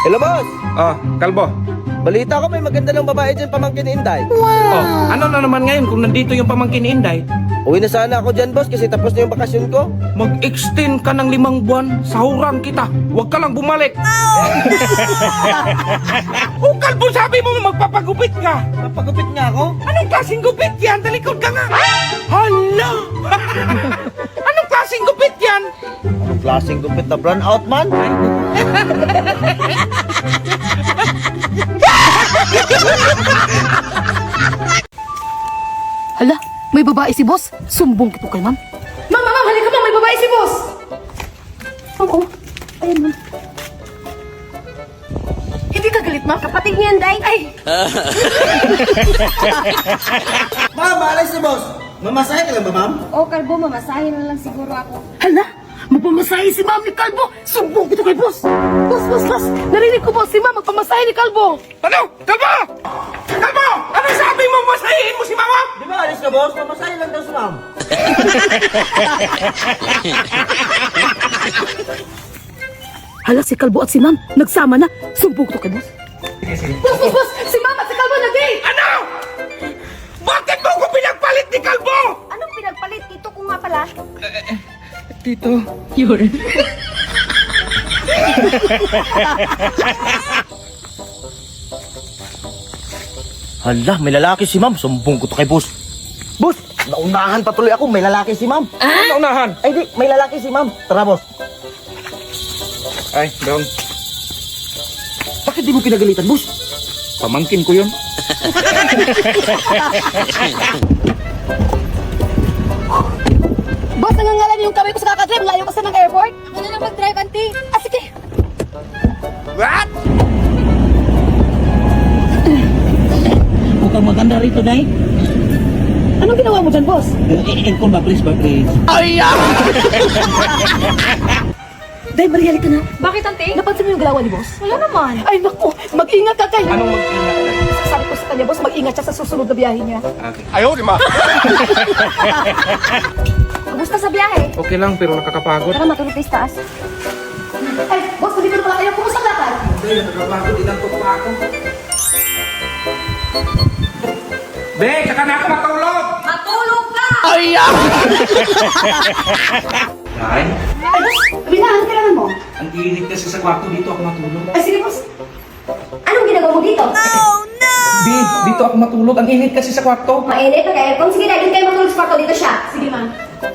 Hello, boss! Oh, Kalbo. Balita ko may maganda ng babae dyan, pamangkin ni Inday. Oh, ano na naman ngayon kung nandito yung pamangkin ni Inday? Uwi na sana ako dyan, boss, kasi tapos na yung bakasyon ko. Mag-extend ka ng 5 buwan, sahuran kita. Huwag ka lang bumalik. Oh, Kalbo, sabi mo magpapagupit ka. Papagupit nga ako. Anong klaseng gupit yan? Talikod ka nga. Hala! Anong klaseng gupit yan? Anong klaseng gupit na brown out, man? Hala, may babae si boss. Sumbong kito kay ma'am. Ma'am, halika ma'am, may babae si boss. Ma'am, oh. Ayun, ma'am. Hindi ka galit, ma'am? Kapatid niyan, Day. Ay, Ma'am, maalis si boss. Mamasahe ka lang ba, ma'am? O, Kalbo, mamasahin na lang siguro ako. hala, magpamasahe si ma'am ni Kalbo. Sumbong kito kay boss. Boss. Narinig ko boss si ma'am magpamasahe ni Kalbo. Ano? Kalbo! Kalbo! Ano sabi mo? Masahihin mo si Mama? Di ba alis na, boss? Mamasahe lang daw si ma'am. Hala, si Kalbo at si ma'am nagsama na. Sumbong kito kay boss. Boss, si ma'am at si Kalbo nag-date. Ano? Bakit mo ko pinagpalit ni Kalbo? Anong pinagpalit? Tito ko nga pala. Tito. Yun. Hala, may lalaki si ma'am. Sumbong ko to kay boss. Boss, naunahan patuloy ako. May lalaki si ma'am. Ano unahan? Ay, di. May lalaki si ma'am. Tara, boss. Ay, dong. Bakit di mo pinagalitan, boss? Pamangkin ko yun. Boss, nangangalan yung kamay ko sa kakadrive. Layo kasi ng airport. Ako na lang mag-drive, auntie. Ah, sige. What? Mukhang maganda rito, Day. Anong ginawa mo dyan, boss? Encon ba, please, please? Day, Mariali ka na. Bakit, auntie? Napansin mo yung galawan ni boss? Wala naman. Ay, naku. Mag-ingat ka kay. Anong mag-ingat? Sabi ko sa kanya, boss, mag-ingat siya sa susunod na biyahe niya. Okay. Ayaw, di ma. Kumusta sa biyahe? Okay lang, pero nakakapagod. Tara, matulog tayo sa taas. Ay, boss, hindi ko na pala kayo. Kumusta ang lakad? Hindi, nakakapagod. Inantok pa ako. Be, saka na ako matulog. Matulog ka! Ay! Ay, boss, binahan kailangan mo. Ang init kasi sa kwarto dito ako matulog. Ay, sige, boss. Anong ginagawa mo dito? Be, dito ako matulog. Ang init kasi sa kwarto. Mainit na kayo. Kung sige na, dito kayo matulog sa kwarto. Dito siya. Sige, ma'am.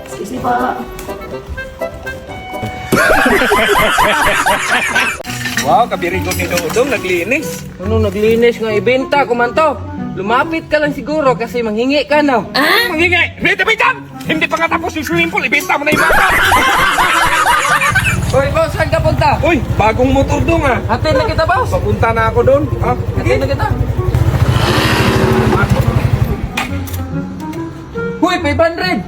Excuse me pa. Wow, kabirigo ni Dodong, naglinis. Ano naglinis nga ibenta, kumanto? Lumapit ka lang siguro kasi manghingi ka na. Ah? Manghingi? Bita! Hindi pa nga tapos yung swimming pool, ibenta mo na yung bata. Hoy, boss, saan ka punta? Uy, bagong motor dong ah. Hatid na kita, boss. Papunta na ako doon. Ah, hatid na kita. Uy, 500.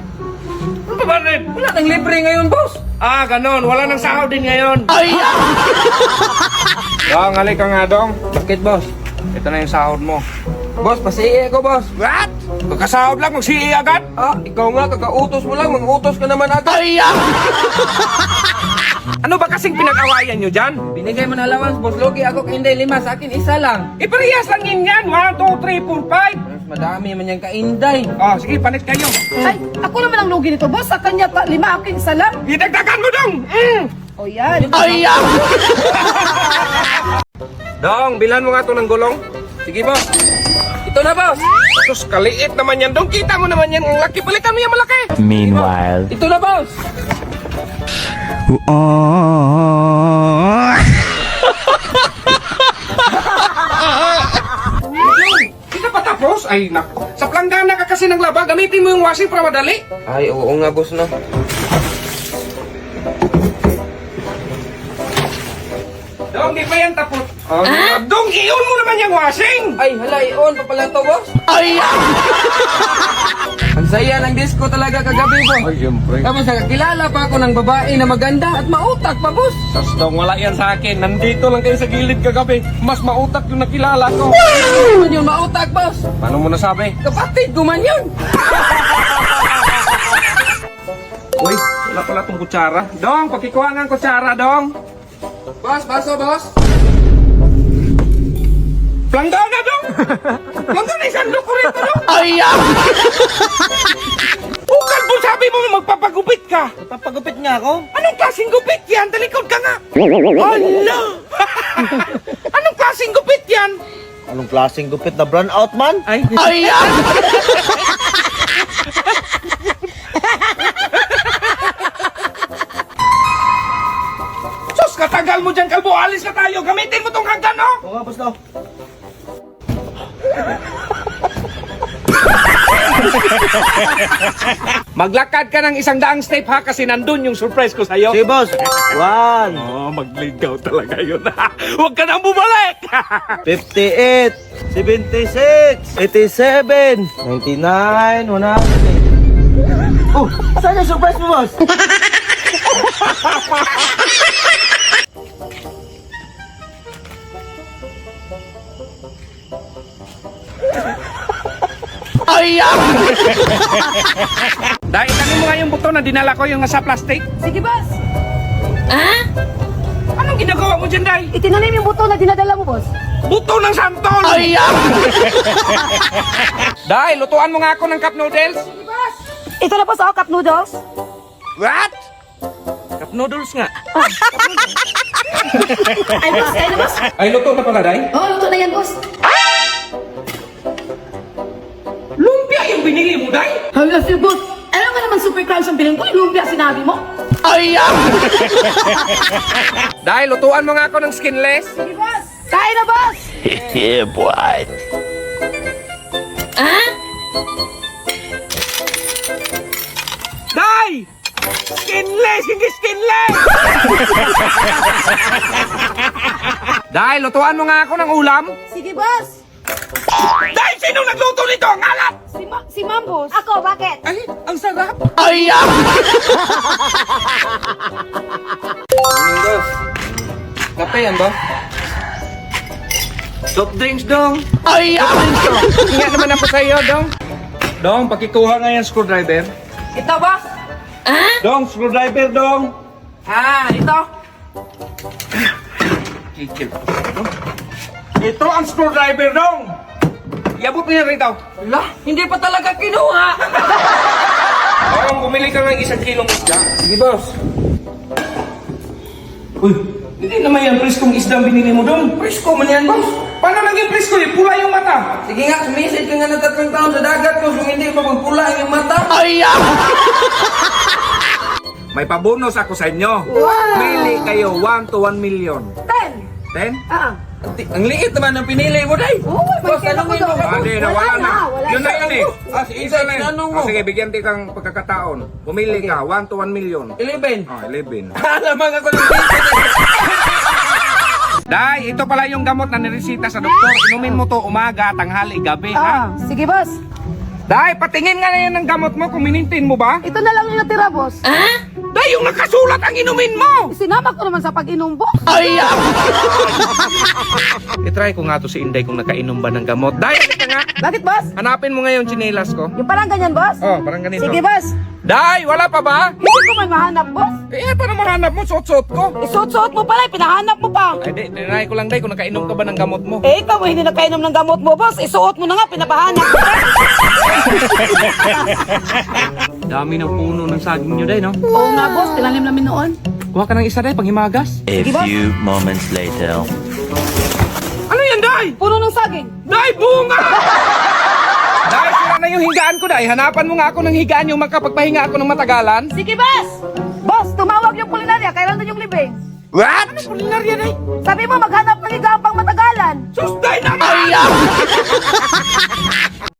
Ano 500? Wala nang libre ngayon, boss. Ah, ganon. Wala nang sahod din ngayon. Ay! Dong, halika nga, Dong. Bakit, boss? Ito na yung sahod mo. Boss, pasiiye ko, boss. What? Kakasahod lang, magsiiye agad? Ah, ikaw nga, kakautos mo lang, mag-utos ka naman agad. Ay! Ano ba kasing pinag-awayan nyo dyan? Binigay mo na allowance, boss. Logi ako kay Inday 5, sa akin isa lang. Iparehas lang yun yan. 1, 2, 3, 4, 5. Mas madami man yan ka Inday. Oh, sige, panit kayo. Ay, ako naman ang lugi nito, boss. Sa kanya, 5, akin isa lang. Idagdagan mo, Dong! O yan. Dong, bilan mo nga ito ng gulong. Sige, boss. Ito na, boss. Sus, kaliit naman yan, Dong. Kita mo naman yan. Ang laki, balikan mo yan malaki. Meanwhile. Ito na, boss. Hindi ka pa tapos? Ay, naku. Sa planggana ka kasi ng laba, gamitin mo yung washing para madali. Ay, oo nga, boss, no. Dong, di pa yan tapos. Oh, Dong, i-on mo naman yung washing. Ay, hala, i-on pa pala to, boss. Ay! Ang saya ng disco talaga kagabi, boss. Ay, siyempre. Tapos nakakilala pa ako ng babae na maganda at mautak pa, boss. Sas, Dong, wala yan sa akin. Nandito lang kayo sa gilid kagabi. Mas mautak yung nakilala ko. Ano yun, mautak, boss? Paano mo nasabi? Kapatid ko man yun. Uy, wala pala tong kutsara. Dong, pakikuha nga ang kutsara, Dong. Boss, baso, boss. Hanggang isandok ko rin no? Ay, Ukal mo sabi mo magpapagupit ka. papagupit nga ako. Anong klaseng gupit yan? Talikod ka nga. Hala! Anong klaseng gupit yan? Anong klaseng gupit na brown out man? Ay, Ay, sus, katagal mo dyan, kalbo. Alis na tayo. Gamitin mo tong hagdan, no? Oo nga, boss daw. Maglakad ka ng 100 step ha kasi nandun yung surprise ko sa'yo. Sige, boss. 1, Oh, magligaw talaga yun ha. Huwag ka nang bumalik. 58, 76, 87, 99, 100. Oh, saan yung surprise mo, boss? Ay, Dahil itanin mo nga yung buto na dinala ko yung nasa plastic. Sige, boss. Anong ginagawa mo dyan, Day? Itinanim yung buto na dinadala mo, boss. Buto ng santol! ay, Day, lutuan mo nga ako ng cup noodles. Ito na, boss, cup noodles. What? Cup noodles nga. Ay, boss, kayo na, boss. Ay, luto na pala, Day. Oo, luto na yan, boss. Lumpia yung binili mo, Day. Hala, si boss. Alam mo naman super crunch ang bilhin ko. Yung lumpia sinabi mo. ay, Day, lutuan mo nga ako ng skinless. Sige, boss. Kaya na, boss. yeah, boy. Day! Skinless, hindi skinless! Day, lutuan mo nga ako ng ulam. Sige, boss. Day, sino nagluto nito? Ang alat! Si ma'am, boss. Ako, bakit? Ay, ang sarap. Ay, Boss, kape yan ba? Soft drinks dong. ay, Ingat naman ako sa iyo, dong. Dong, pakikuha nga yung screwdriver. Ito, boss. Dong, screwdriver, dong. Ito. Kikil. Ito ang screwdriver, dong. Iabot mo yan rito. Wala, hindi pa talaga kinuha. Dong, bumili ka ng 1 kilong isda. Sige, boss. Uy, hindi naman yan preskong isda ang binili mo, dong. Presko man yan, boss. Paano naging presko? Pula yung mata. Sige nga, sumisid ka nga ng 3 taon sa dagat ko, kung hindi pa magpula ang iyong mata. ay, May pabonus ako sa inyo. Pili kayo 1 to 1 million. 10. 10? Ang liit naman ang pinili mo, day. Oo, may Boss, kaya tanongin ko mo daw. ka. Hindi, nawala na. Wala Yun na siya. yun eh. Si isa na tanong mo. Sige, bigyan kita ng pagkakataon. Pumili ka, 1 to 1 million. 11. Oh, 11. Alamang ako ng liit. Day, ito pala yung gamot na niresita sa doktor. Inumin mo to umaga, tanghali, gabi, ha? Sige, boss. Day, patingin nga na yan ng gamot mo kung minintin mo ba? Ito na lang yung natira, boss. Day, yung nakasulat ang inumin mo! Sinama ko naman sa pag-inom, boss. ay, I-try ko nga to si Inday kung nakainom ba ng gamot. Day, halika nga. Bakit, boss? Hanapin mo nga yung chinelas ko. Yung parang ganyan, boss? Oh, parang ganito. Sige, boss. Day, wala pa ba? Hindi ko may mahanap, boss. Eh, paano mahanap mo? Suot-suot ko. Isuot-suot mo pala, pinahanap mo pa. Ay, di, tinry ko lang, Day, kung nakainom ka ba ng gamot mo. Eh, ikaw hindi nakainom ng gamot mo, boss. Isuot mo na nga, pinapahanap mo pa. Dami ng puno ng saging nyo, Day, no? Oo nga, boss. Tinanim namin noon. Kuha ka ng isa, Day, panghimagas. A few moments later. Ano yan, Day? Puno ng saging. Day, bunga! Day, sira na yung higaan ko, Day. Hanapan mo nga ako ng higaan yung makapagpahinga ako ng matagalan. Sige, boss. Boss, tumawag yung kulinarya. Kailan doon yung libing? What? Ano kulinarya, Day? Sabi mo, maghanap